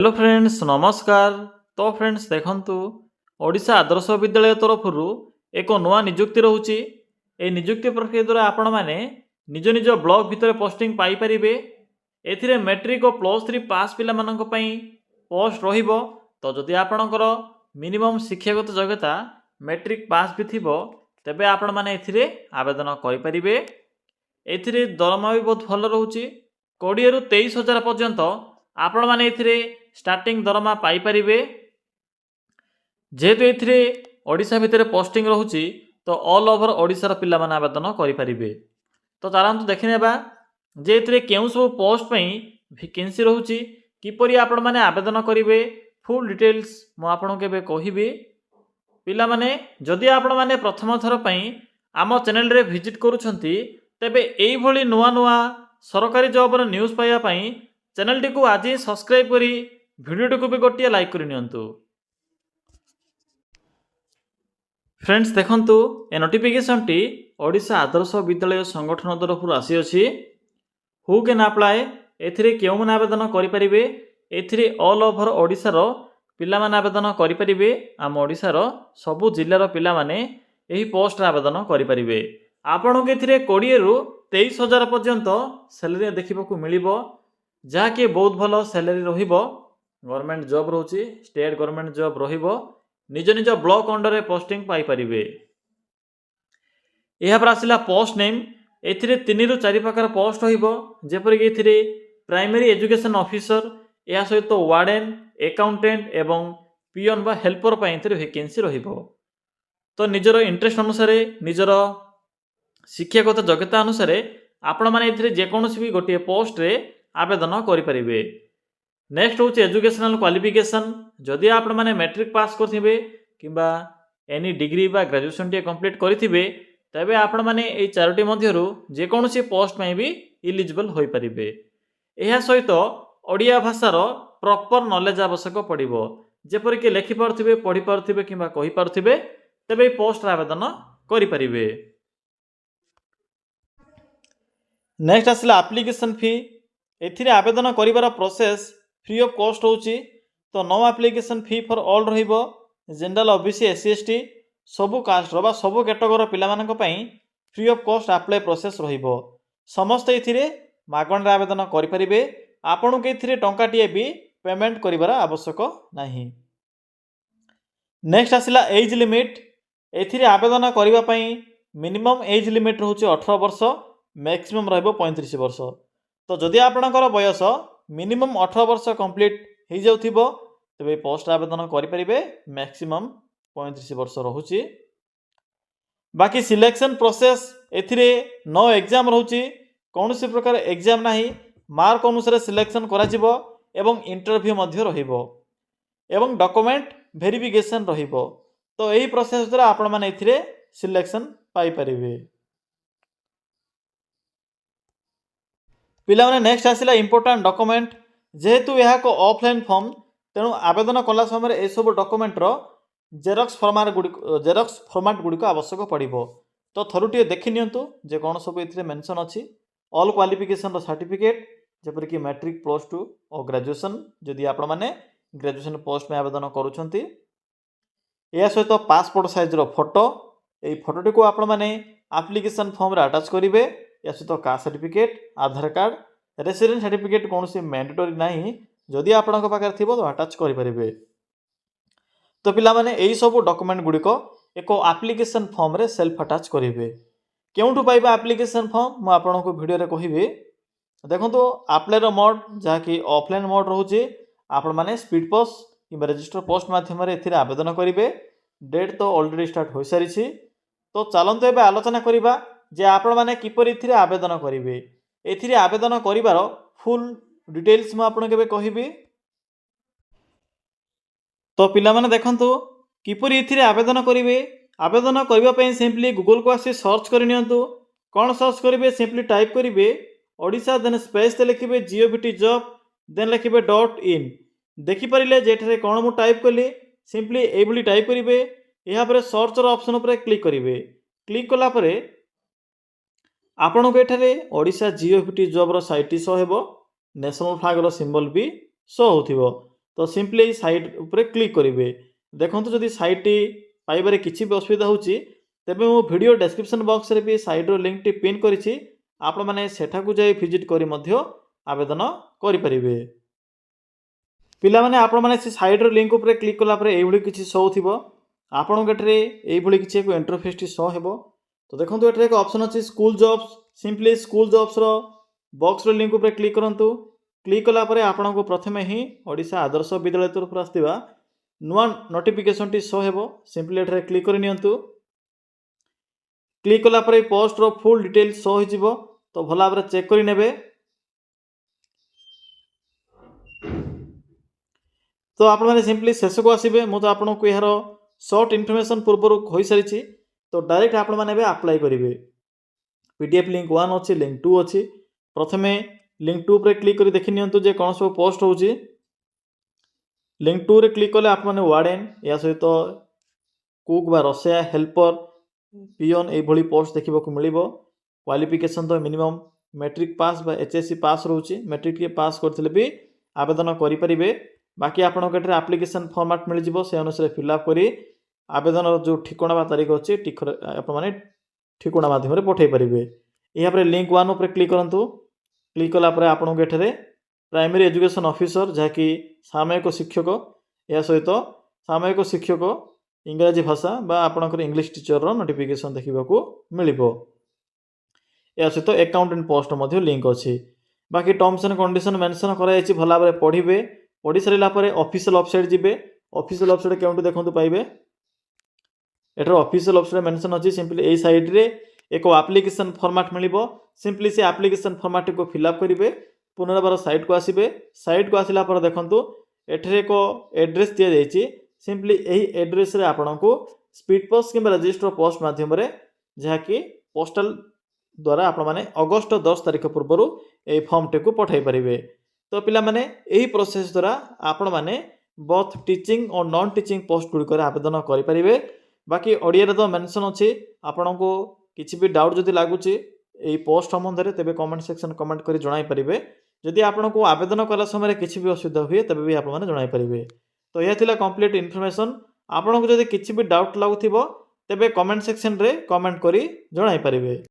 Hello friends नमस्कार। तो friends देखंतु ओडिशा आदर्श विद्यालय तरफर एक नुआ निजुक्ति रोचे। ए निजुक्ति प्रक्रिया द्वारा आपण मैंने निज निज ब्लॉक भितर पोस्टिंग पाई परिबे। एथिरे मैट्रिक और +3 पास पिला मानक पई पोस्ट रहिबो। तो जदि आपणकर मिनिमम शिक्षागत योग्यता मैट्रिक पास भी थिबो तेबे आपण माने एथिरे आवेदन करि परिबे। एथिरे दरमा भी बहुत भल रहउची। 20 रु 23,000 पर्यंत आपण माने एथिरे स्टार्टिंग दरमा पाई परिबे। जेहेतु एथिरे ओडिशा भितर पोस्टिंग रहउची तो ऑल ओवर ओडिशा पिला माने आवेदन करि परिबे। तो चालंतु देखिनेबा जे एथिरे केउ सब पोस्ट पई वैकेंसी रहउची, किपरि आपण माने आवेदन करिवे, फुल डिटेल्स मो आपन केबे कहिबी। पिला माने जदि आपण माने प्रथम थर पई आम चैनल रे विजिट करूछंती तेबे एई भली नुआ नुआ सरकारी जॉब रो न्यूज़ पाइबा पई चैनल टी को आज ही सब्सक्राइब करी वीडियो टी को भी गोटिए लाइक करि नियंतु। फ्रेंड्स देखंतु ए नोटिफिकेशन टी ओडिशा आदर्श विद्यालय संगठन तरफ आसी अछि। हु कैन अप्लाई एथिरे केउ माने आवेदन करि परिबे। एथिरे ऑल ओवर ओडिसा रो पिला माने आवेदन करि परिबे। आम ओडिसा रो सबु जिल्ला रो पिला माने एही पोस्ट रे आवेदन करि परिबे। आपन के एथिरे 20 रु 23,000 पर्यंत सैलरी देखिबा को मिलिबो, जहाँकि बहुत भल सैलरी रहिबो। गवर्नमेंट जॉब रोची, स्टेट गवर्नमेंट जॉब रहिबो। निज निज ब्लॉक अंडर रे पोस्टिंग पाई परिबे। यहाँ पर आसिला पोस्ट नेम। एथिरे 3 रु 4 प्रकार पोस्ट रहिबो, जेपरि कि एथिरे प्राइमरी एजुकेशन ऑफिसर, या सहित वार्डन, अकाउंटेंट एवं पियन बा हेल्पर पई एथिरे वैकेंसी रहिबो। तो निजर इंटरेस्ट अनुसार निजर शिक्षागत योग्यता अनुसार आपण माने एथिरे जे कोनोसी भी गोटे पोस्ट रे आवेदन करि परिबे। नेक्स्ट होचे एजुकेशनल क्वालिफिकेशन। जदि आपण माने मैट्रिक पास करथिबे किबा एनी डिग्री बा ग्रेजुएशन टे कंप्लीट करथिबे तबे आपण माने ए चारोटी मध्यरु जे कोनोसी पोस्ट में भी इलिजिबल होई परिबे। एहा सहित ओडिया भाषार प्रॉपर नॉलेज आवश्यक पड़िबो, जेपरि कि लिखि पारथिबे, पढ़ी पारथिबे किबा कहि पारथिबे तबे पोस्ट रे आवेदन करि परिबे। नेक्स्ट आसला एप्लिकेशन फी। एथिरे आवेदन करिवार प्रोसेस फ्री ऑफ कॉस्ट होची। तो no application fee for all रहिबो। जनरल ओबीसी एससी एसटी सबु कास्ट रो बा सबु कैटेगरी पिला मानक पई free of cost apply process रहिबो। समस्त एथिरे मागण रे आवेदन करि परिबे। आपन के एथिरे टंका टिए भी पेमेंट करिवार आवश्यक नाही। नेक्स्ट आसिला एज लिमिट। एथिरे आवेदन करिवा पई मिनिमम एज लिमिट रहउची 18 वर्ष, मैक्सिमम रहइबो 35 वर्ष। तो जदि आपणकर बयस मिनिमम 18 वर्ष कंप्लीट हो जाउथिबो तबे पोस्ट आवेदन करि परिबे। मैक्सिमम 35 वर्ष रहउची। बाकी सिलेक्शन प्रोसेस एथिरे नो एग्जाम रहउची, कोनोसी प्रकार एग्जाम नाही। मार्क अनुसार सिलेक्शन करा जिवो एवं इंटरव्यू मध्य रहिबो एवं डॉक्यूमेंट वेरिफिकेशन रहिबो। तो एही प्रोसेस द्वारा आपण माने एथिरे सिलेक्शन पाई परिबे। पिला माने नेक्स्ट आसिला इंपोर्टेंट डॉक्यूमेंट। जेहेतु यह को ऑफलाइन फॉर्म तेणु आवेदन कला समय ए सब डॉक्यूमेंट रो जेरॉक्स फॉर्मेट गुडी को आवश्यक पड़िबो। तो थरुटिए देखि नियंतु जे कोन सब एथिरे मेंशन अछि। ऑल क्वालिफिकेशन रो सर्टिफिकेट जेपर कि मैट्रिक +2 और ग्रेजुएशन जदि आपण माने ग्रेजुएशन पोस्ट में आवेदन करूछंती। या सहित पासपोर्ट साइज रो फोटो, ए फोटोटी को आपण माने एप्लिकेशन फॉर्म रे अटैच करिवे। या सहित कास्ट सर्टिफिकेट, आधार कार्ड, रेसिडेंट सर्टिफिकेट कोनोसी मैंडेटरी नाही, जदि आपणक पाखरे थिबो तो अटैच करि परिबे। तो पिला माने एई सब डॉक्यूमेंट गुडी को एको एप्लिकेशन फॉर्म रे सेल्फ अटैच करिवे। केउठु पाइबा एप्लिकेशन फॉर्म मु आपणको वीडियो रे कहिबे। देखंतु अप्लाई रो मोड जहा कि ऑफलाइन मोड रहउची। आपण माने स्पीड पोस्ट किबा रजिस्टर पोस्ट माध्यम रे एथिरे आवेदन करिवे। डेट तो ऑलरेडी स्टार्ट होई सारिछि। तो चलंतु एबे आलोचना करिबा जे आपण माने किपरि एथिरे आवेदन करिवे। एथिरे आवेदन करिवार फुल डिटेल्स मु आपण केबे कहिबी। तो पिला माने देखंतु किपरि एथिरे आवेदन करिवे। आवेदन करिवा पई सिंपली गूगल को आसी सर्च करि नियंतु। कोन सर्च करिवे, सिंपली टाइप करिवे ओडिशा, देन स्पेस ते लिखिबे जीओबीटी जॉब, देन लिखिबे .in। देखि परिले जेठरे कोन मु टाइप कली, सिंपली एबली टाइप करिवे। यहाँ पर सर्च रो ऑप्शन पर क्लिक करिवे। क्लिक कला परे आपन को एठारे ओडिशा जीओबीटी जॉब रो साइट शो हेबो। नेशनल फ्लैग रो सिंबल भी शो होथिबो। तो सिंपली साइट उपरे क्लिक करेंगे। देखो जदि साइट पाइबारे किसी भी असुविधा होची तेबे मो वीडियो डिस्क्रिप्शन बॉक्स रे भी साइट रो लिंक टी पिन करिछि, आपण माने सेठाकू जाई विजिट करी मध्य आवेदन करि परिबे। पिला माने आपण माने से साइट रो लिंक उपरे क्लिक कला परे एई भली किछि शो थिबो, आपण गटरे एई भली किछि एक इंटरफेस टी शो हेबो। तो देखंतु एठरे एक ऑप्शन अछि school jobs, simply school jobs रो बॉक्स रो लिंक उपरे क्लिक करंतु। क्लिक कला परे आपण को प्रथमे ही ओडिशा आदर्श विद्यालय तरफ आस्तिबा नुआ नोटिफिकेशन टी शो हेबो, सिंपली एठरे क्लिक करि नियंतु। क्लिक कला परे पोस्ट रो फुल डिटेल्स शो होइजिबो, तो भला भाबरे चेक करि नेबे। तो आपण माने सिंपली शेष को आसीबे, मु तो आपण को यार शॉर्ट इन्फॉर्मेशन पूर्व होई सारिछि, तो डायरेक्ट आपण माने बे अप्लाई करिवे। पीडीएफ लिंक 1 अछि, लिंक 2 अछि। प्रथमे लिंक 2 पर क्लिक करि देखि नियंतु जे कोन सब पोस्ट होउछि। लिंक 2 रे क्लिक कले आपण माने वार्डन या सहित कुक बा रसिया हेल्पर पियन ए भली पोस्ट देखिबा को मिलिबो। क्वालिफिकेशन तो मिनिमम मैट्रिक पास बा एचएससी पास रहउछि, मैट्रिक के पास करथिले भी आवेदन करि परिबे। बाकी आपण कटरे एप्लिकेशन फॉर्मेट मिल जिवो, से अनुसार फिलअप करी आवेदन जो ठिकाना बा तारीख अछि आपण माने ठिकाना माध्यम रे पठै परिबे। एहा पर लिंक 1 ऊपर क्लिक करंतु। क्लिक कला पर आपण एठरे प्राइमरी एजुकेशन ऑफिसर जाकी सामयिक शिक्षक या सहित सामयिक शिक्षक इंग्रजी भाषा बा आपणकर इंग्लिश टीचर रो नोटिफिकेशन देखिबा को मिलिबो। या सहित अकाउंटेंट पोस्ट मध्ये लिंक अछि। बाकी टर्म्स एंड कंडीशन मेंशन करा अछि, भला भाबरे पढिबे। पढ़ी सारा पर ऑफिशियल वेबसाइट जिबे। ऑफिशियल वेबसाइट केउंटू देखंतु पाइबे, एटर ऑफिशियल वेबसाइट मेंशन अछि। सिंपली एई साइड रे एक एप्लिकेशन फॉर्मेट मिलिबो, सिंपली से एप्लिकेशन फॉर्मेट को फिल अप करिवे। पुनर्बार साइट को आसीबे। साइट को आसिला पर देखंतु एठरे एक एड्रेस दिया जायछि, सिंपली एही एड्रेस रे आपन को स्पीड पोस्ट किबा रजिस्टर पोस्ट माध्यम रे जहा कि पोस्टल द्वारा आपण माने अगस्त 10 तारिख पूर्व ए फॉर्म टे को पठाई परिबे। तो पिला माने एही प्रोसेस द्वारा आपण माने बोथ टीचिंग और नॉन टीचिंग पोस्ट गुडी करे आवेदन करि परिबे। बाकी ओडिया रे तो मेंशन अछि। आपण को किछि भी डाउट जदि लागुछि एही पोस्ट संबंध रे तेबे कमेंट सेक्शन कमेंट करि जणाई परिबे। जदि आपण को आवेदन कला समय किछि भी असुविधा हुए तबे भी आपण माने जणाई परिबे। तो यह थिला कंप्लीट इन्फॉर्मेशन। आपण को जदि किछि भी डाउट लागुथिबो तेबे कमेंट सेक्शन रे कमेंट करि जणाई परिबे।